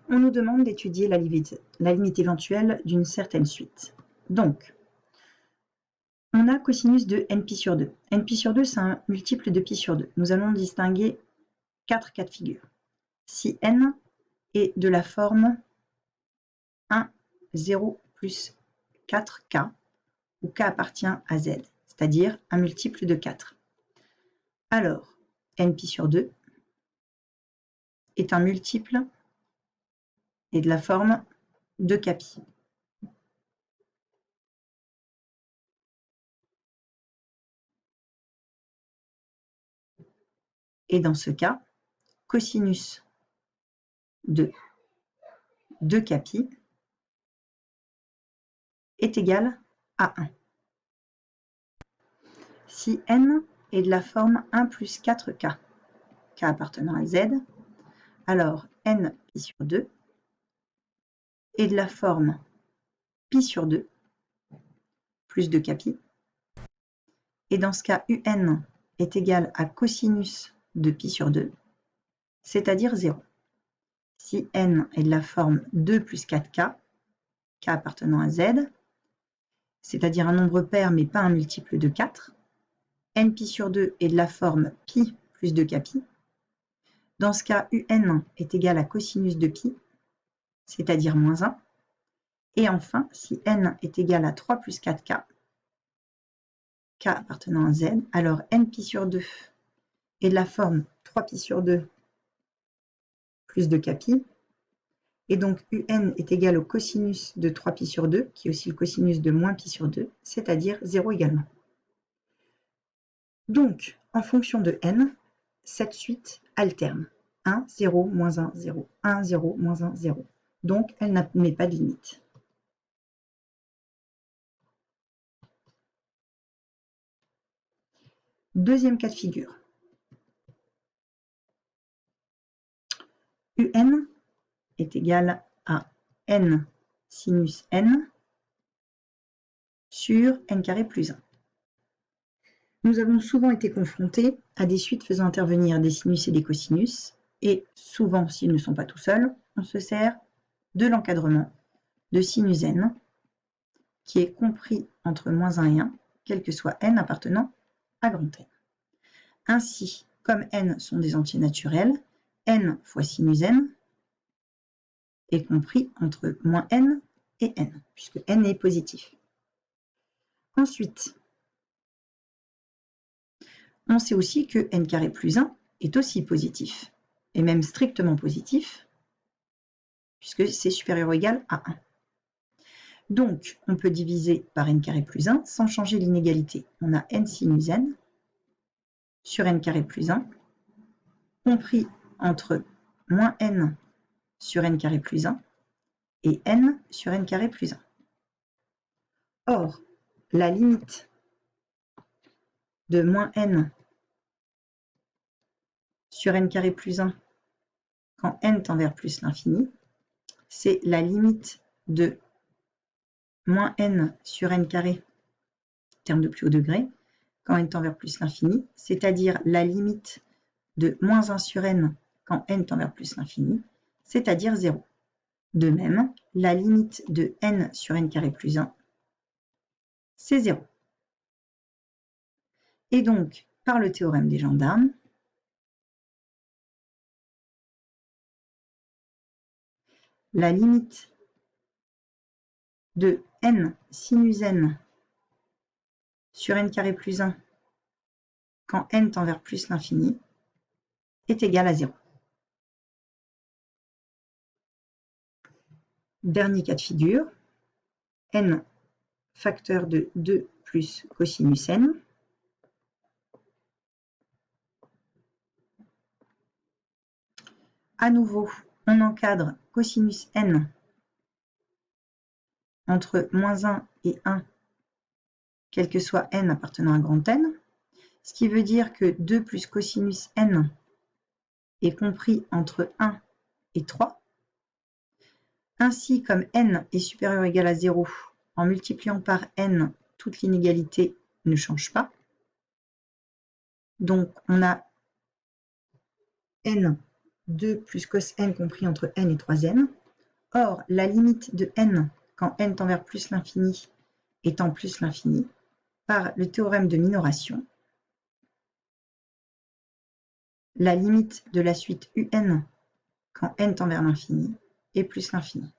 on nous demande d'étudier la limite éventuelle d'une certaine suite. Donc, on a cosinus de nπ sur 2. nπ sur 2, c'est un multiple de pi sur 2. Nous allons distinguer 4 cas de figure. Si n est de la forme 1, 0 plus 4k, où k appartient à z, c'est-à-dire un multiple de 4. Alors, nπ sur 2 est un multiple et de la forme 2kπ. Et dans ce cas, cosinus de 2kπ est égal à 1. Si n est de la forme 1 plus 4k, k appartenant à z, alors nπ sur 2 est de la forme π sur 2 plus 2kπ. Et dans ce cas, un est égal à cosinus de π sur 2, c'est-à-dire 0. Si n est de la forme 2 plus 4k, k appartenant à z, c'est-à-dire un nombre pair mais pas un multiple de 4, nπ sur 2 est de la forme π plus 2kπ. Dans ce cas, un est égal à cosinus de π, c'est-à-dire moins 1. Et enfin, si n est égal à 3 plus 4k, k appartenant à z, alors nπ sur 2 est de la forme 3π sur 2 plus 2kπ. Et donc un est égal au cosinus de 3π sur 2, qui est aussi le cosinus de moins π sur 2, c'est-à-dire 0 également. Donc, en fonction de n, cette suite alterne. 1, 0, moins 1, 0. 1, 0, moins 1, 0. Donc, elle n'admet pas de limite. Deuxième cas de figure. un est égal à n sinus n sur n carré plus 1. Nous avons souvent été confrontés à des suites faisant intervenir des sinus et des cosinus, et souvent, s'ils ne sont pas tout seuls, on se sert de l'encadrement de sinus n, qui est compris entre moins 1 et 1, quel que soit n appartenant à grand N. Ainsi, comme n sont des entiers naturels, n fois sinus n est compris entre moins n et n, puisque n est positif. Ensuite, on sait aussi que n carré plus 1 est aussi positif, et même strictement positif, puisque c'est supérieur ou égal à 1. Donc, on peut diviser par n carré plus 1 sans changer l'inégalité. On a n sinus n sur n carré plus 1, compris entre moins n sur n carré plus 1 et n sur n carré plus 1. Or, la limite de moins n sur n carré plus 1 quand n tend vers plus l'infini, c'est la limite de moins n sur n carré, terme de plus haut degré, quand n tend vers plus l'infini, c'est-à-dire la limite de moins 1 sur n quand n tend vers plus l'infini, c'est-à-dire 0. De même, la limite de n sur n carré plus 1, c'est 0. Et donc, par le théorème des gendarmes, la limite de n sinus n sur n carré plus 1 quand n tend vers plus l'infini est égale à 0. Dernier cas de figure, n facteur de 2 plus cosinus n. À nouveau, on encadre cosinus n entre moins 1 et 1, quel que soit n appartenant à grand N, ce qui veut dire que 2 plus cosinus n est compris entre 1 et 3. Ainsi, comme n est supérieur ou égal à 0, en multipliant par n, toute l'inégalité ne change pas. Donc, on a n 2 plus cos n compris entre n et 3n. Or, la limite de n quand n tend vers plus l'infini étant plus l'infini, par le théorème de minoration, la limite de la suite un quand n tend vers l'infini est plus l'infini.